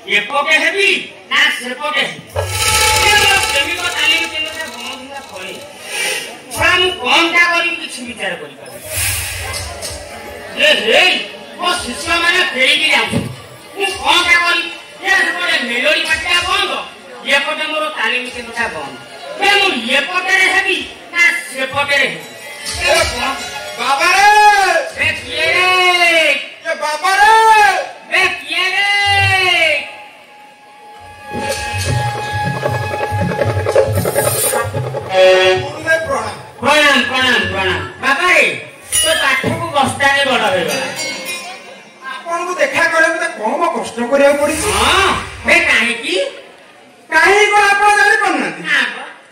एपटे heavy ना सेपटे प्रेमिक तालीम केन्द्र बंद फले थोड़ा मु कौन क्या करी किसी विचार करी मो शिष्य मैंने फेरी की जाऊँ मु कौन क्या करी ये मेलोडी पार्टी बंद एपटे मोर तालीम केन्द्र बंद मु एपटे हेबी ना सेपटे बाबा रे किए रे ये बाबा रे किए रे प्रणाम प्रणाम प्रणाम बाबा रे तो पाठ को बस्तारे बड़ हो गला आपन को देखा करे मते कम कष्ट करिया पड़ी हां बे काहे की को आपन जानि पन्ना ना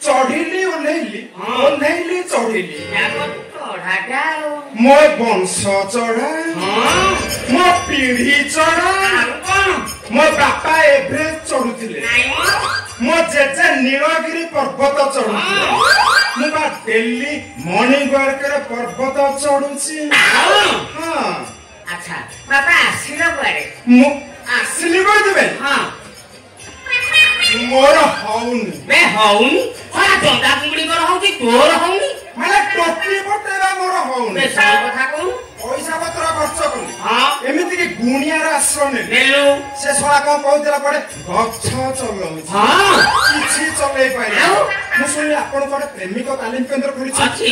चढ़िली ओनेली ओनेली चढ़िली या को चढ़ाटा मो वंश चढ़ा हां मो पीढ़ी चढ़ा मो बापा एभे चढ़ुथिले नाइ मो जेजे नीलगिरी पर्वत चढ़ुथिले मु बा दिल्ली मणिगढ़ पर्वत चढ़ुची हां अच्छा बाबा आसिलो बारे मु आसिली को देबे हां मोर हौनी बे हौनी हां जंदा कुंबड़ी कर हौनी तोर हौनी माने टोपी बटेरा मोर हौनी बे सही कथा कहू पैसा पत्र खर्च करू हां एमिति कि गुणियार आश्रय ने नेलु से सोला को कहउतला पड़े गच्छ चलौ हां किछि चलै पाइला मु सुनि आपण कोड प्रेमिक तालीम केन्द्र खोली अच्छी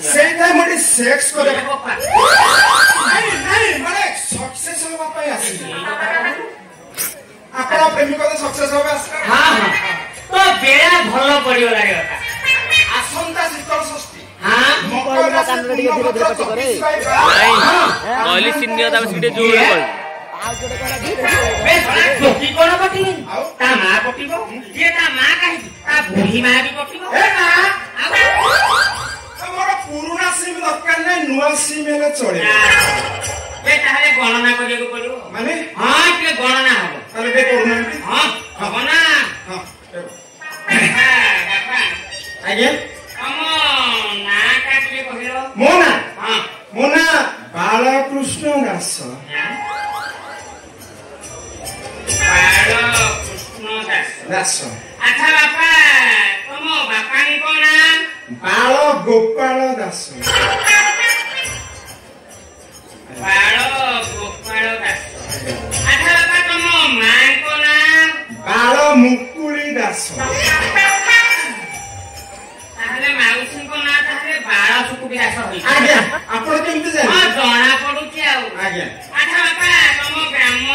सेई टाइम मडी सेक्स करे नहीं नहीं माने सक्सेस होबा पई आसी आपण प्रेमिक तो सक्सेस होबा आसी हां हां तो बेड़ा भलो पड़ियो लागे होता आसंता शीतल षष्ठी हां मकर राशि धीरे धीरे पचे करे कहली सिनियर ता सीटे जोर कर आ जोड़े करा धीरे बे टोकी कोन पटी ता मां पटीबो ये ता मां काहे ता बुढ़ी मां भी पटीबो ए ना हमर पुराना सिम दरकार नै नुवा सिम हेले चले बे ताहे गणना करियो को पड़िबो माने हां के गणना हो ताले बे करूना हां हबो ना हां बाबा आगे हम ना काटिए कहिलो मोना हां मोना बालकृष्ण दास बालकृष्ण दास दास अच्छा बापा तुम बापा नि कोना बाल गोपाल दास बाल गोपाल दास अच्छा बापा तुम मां कोना बाल मुकुली दास ताहले माउसी कोना ताहले बाल सुकुटी दास होई आज्ञा आपण केमते जाने हां जणा पडुची आउ आज्ञा अच्छा बापा तुम ग्राम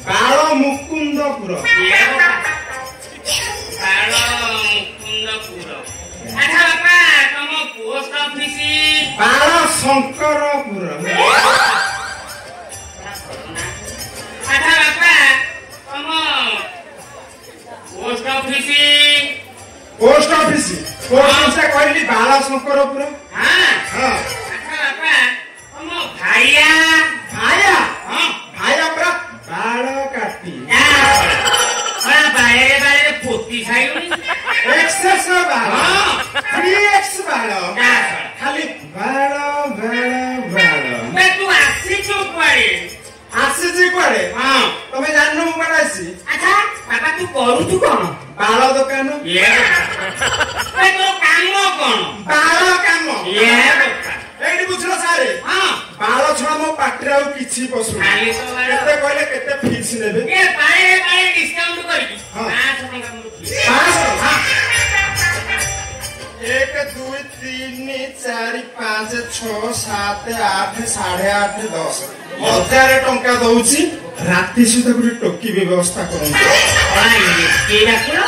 बाल मुकुंदपुर बाल मुकुंदपुर अच्छा बापा तुम पोस्ट ऑफिस बाल शंकरपुर अच्छा बापा तुम पोस्ट ऑफिस पोस्ट ऑफिस से कहली बाल शंकरपुर हां हां अच्छा बापा तुम भाइया भाया हां भाया पूरा बाल काटी हां बारे बारे पोती खाइउनी एक्सेस बाल हां 3x बाल खाली बाल बाल बाल बे तू आसी चुप पड़े आसी जी कोड़े हां तमे जाननु मु कोन आसी अच्छा बाबा तू करू तू कोन बाल दुकान ये बे तो काम कोन बाल काम ये एडी बुझलो सारे हां बाल छड़ा मो पाटरे आ किछि पसु खाली तो बाल केते कहले केते फीस नेबे ये बारे बारे डिस्काउंट करकी हाँ। 500 टका मुझे 500 हां 1 2 3 4 5 6 7 8 8.5 10 हजार टंका दउची राती सुधा गुटे टोकी व्यवस्था करन के डाकिलो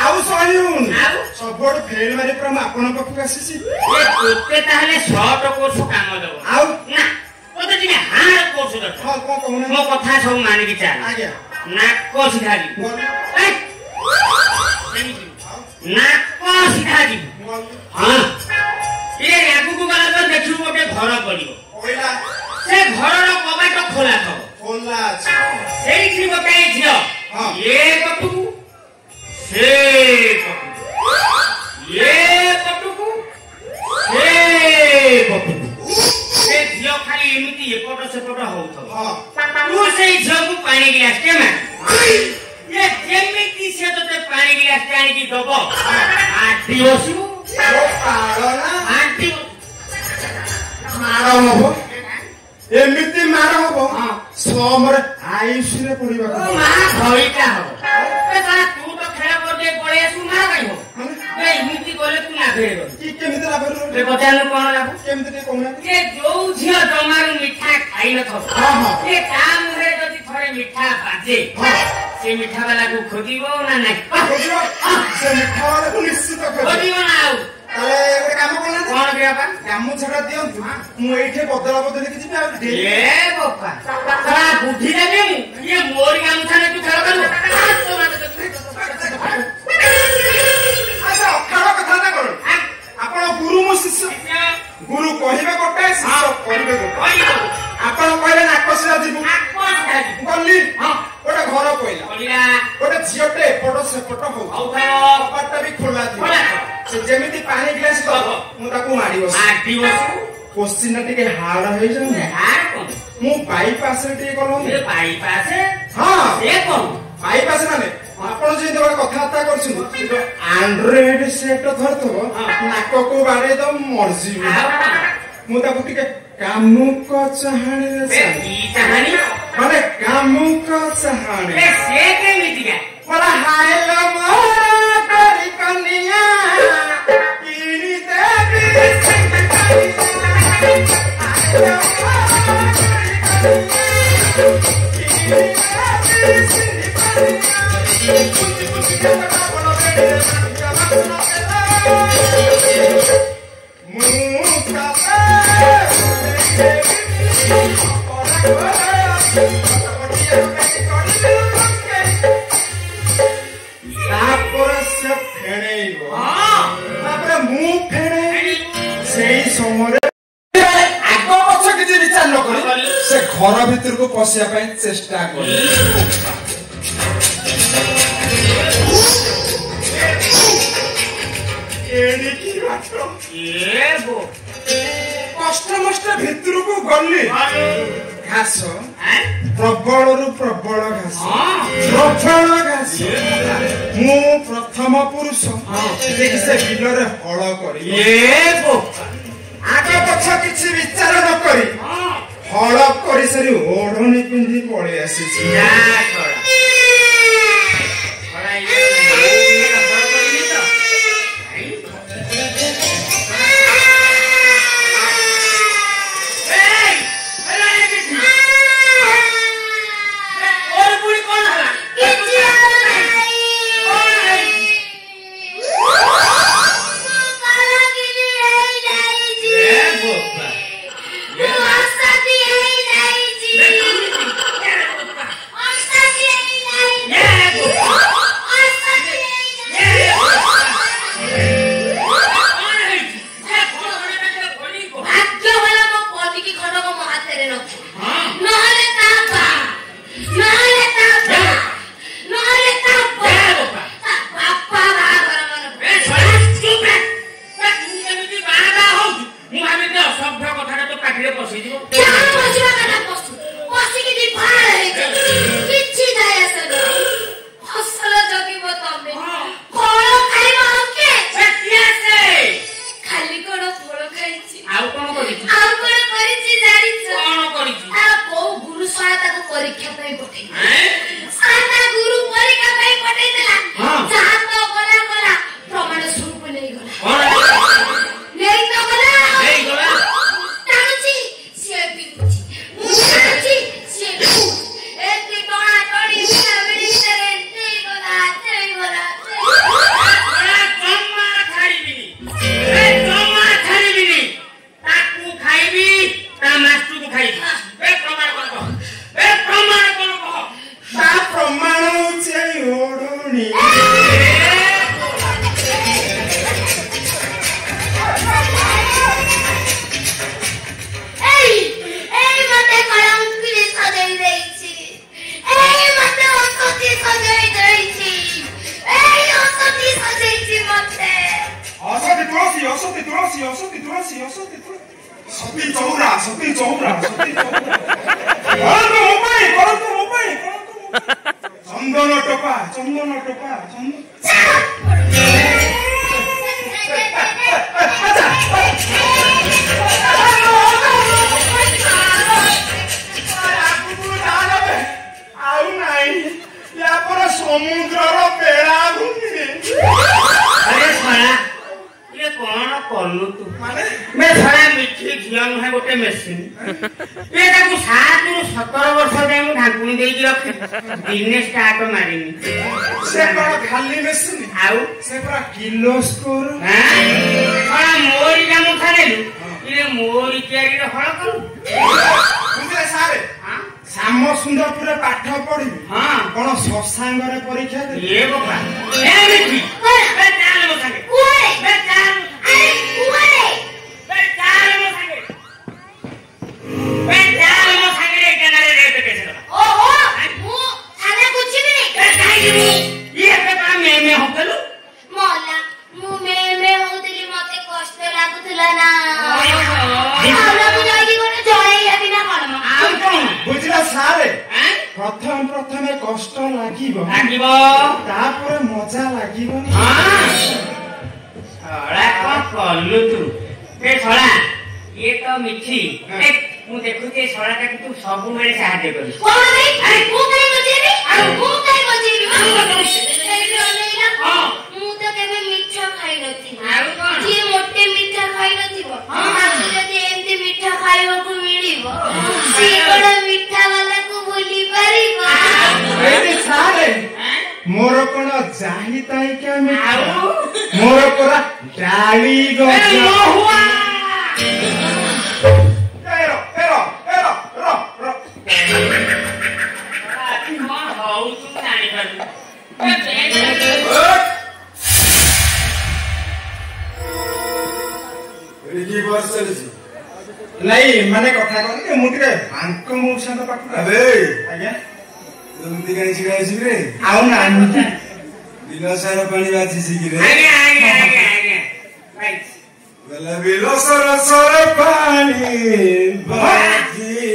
आउ सहिउन आउ? सबड फेल मारी प्रम आपन पक्ष आसीसी ये तोते ताहले 100 कोर्स काम दबो आउ ना तोते दिने हार कोर्स दबो हां को कहूना मो कथा सब मानि के चाल आज्ञा नाक सिधाली बोल नाक सिधाली बोल हां ये आगु को गला तो देखियो गोटे घर पड़ियो ओइला से घरर कबाट खोला थब खोला अछि ସେଇଠି ଗୋଟାଏ ଝିଅ ହଁ। ଏ ପଟୁକୁ ସେ ପଟୁକୁ ଏ ପଟୁକୁ ସେ ପଟୁକୁ ସେ ଝିଅ ଖାଲି ଏମିତି ଏପଟ ସେପଟ ହଉଥିବ हां ତୁ ସେଇ ଝିଅକୁ ପାଣି ଗ୍ଲାସ ଟେ ମାର ये जेमिति से तोते पानी गिलास आनी की दबो आंटी बसु पागल आंटी मार हबो एमिति मार हबो समर आयुष रे पड़िबा ओ मां भइटा हो ए साला तू तो खेला कर दे पळे आसु मार काई हो ए इमिति बोले तू ना भेड़ो की केमिति लाभर रे बजानु कोन लाभो केमिति के कोना ये जो झियो जमारू मिठा खाई न थो हां हां ये काम रे जदी थोड़े मिठा बाजे से मिठा वाला को खोदिबो ना नहीं खोदिबो से मिठा वाला को निश्चित खोदिबो ना आउ ताले एक काम कोना कोन गयापा गामु छडा दियंतु मु एठे बदला बदली कि जिबे आ ए बापा साला बुद्धि देबे मु ये मोर गामु छाने तू खेल करू अच्छा अखाड़ कथा ना करू आपण गुरु मो शिष्य गुरु कहिबे गोटे शिष्य कहिबे गोटे आपण कहले नाकसिया जिबु गल्ली गोटे घर कहला गोटे झियोटे एपट सेपट हो कपाट भी खोला थी से जेमिति पानी गिलास दबो मु ताकू माडी बस क्वेश्चन टिके हार्ड होई जाऊ मु बाईपास रे टिके कलो बाईपास हां ए कोन बाईपास माने आपण जे देवा कथाता करछु एंड्रॉइड सेट धरथबो नाक को बारे दम मर्जी मु ताकू टिके कामू को चाहणी रे कहानी माने कामू को चाहणी ए से के मिटिगा मला हायलो मोर करी कनिया कीनी देवी घर भीतर को पशिया चेष्टा कर कष्ट मष्ट भीतर को गली घास प्रबल रु प्रबल घास प्रबल घास मु प्रथम पुरुष देखि से बिल रे हल करी आगे पछ किछि विचार न करी हल करी सरी ओढ़नी पिंधी पड़े आसी କିଣିକି ରଖି ଦିନେ ଷ୍ଟାର୍ଟ ମାରିନି। ସେ କଣ ଖାଲି ମେସିନ୍ ଆଉ ସେ ପୁରା କିଲୋ ସ୍କୋର। କଣ ମୋରି ଗାମୁଛା ନେଲୁ ଇଏ ମୋରି ତିଆରିରେ ହଳ କରୁ। ବୁଝିଲେ ସାରେ ଶ୍ୟାମ ସୁନ୍ଦରପୁରରେ ପାଠ ପଢିବି କଣ ଶଶାଙ୍ଗରେ ପରୀକ୍ଷା ଦେବି? ଏ ବାପା ଏମିତି ବେ ଚାଲ ମୋ ସାଙ୍ଗେ କୁଆଡେ ବେ ଚାଲ ଆରେ କୁଆଡେ ବେ ଚାଲ ମୋ ସାଙ୍ଗେ ବେ ଚାଲ ମୋ ସାଙ୍ଗେ ଏକାନାରେ ରେଟ କେତେ ଟଙ୍କା? ଓହୋ ମୁଁ ଥାନା କୁଚିବି ବେ କାହିଁକି ଇଏ ବେ ପା ମେ ହକଲୁ ମୋଲା ମୁଁ ମେ ହଉଥିଲି ମତେ କଷ୍ଟ ଲାଗୁଥିଲା ନା ଯାଇକି ଗୋଟେ ଜଣେଇ ହେବି ନା କଣ? ଆଉ କଣ ବୁଝିଲା ସାରେ ପ୍ରଥମେ କଷ୍ଟ ଲାଗିବ ତାପରେ ମଜା ଲାଗିବନି। ଶଳା କଣ କଲୁ ତୁ ଏ ଶଳା ଇଏ ତ ମିଠି ମୁଁ ଦେଖୁଛି ଏ ଶଳାଟାକୁ ତୁ ସବୁବେଳେ ସାହାଯ୍ୟ କରିଛୁ। ମୁଁ ତ କେବେ ମିଠ ଖାଇନଥିଲି। ଆଉ କଣ ଯିଏ ମୋଟେ ମିଠା ଖାଇନଥିବ ଯଦି ଏମିତି ମିଠା ଖାଇବାକୁ ମିଳିବ ସିଏ କଣ ମିଠା ବାଲାକୁ ଭୁଲି ପାରିବ? ସାରେ ମୋର କଣ ଯାହି ତାଇକା ମିଠା ମୋର ପୁରା ଡାଳି ନାଇଁ ମାନେ କଥା କଣ ମୁଁ ଟିକେ ଭାଙ୍କ ମଉସାଙ୍କ ପାଖକୁ ଆଜ୍ଞା ଏମିତି କାହିଁ ଛିଡ଼ା ହେଇଯିବି ରେ? ଆଉ ନାହିଁ ବିଲ ସାର ପାଣି ବାଜିଛି କି ରେ? ବିଲ ସାର ପାଣି ବାଜି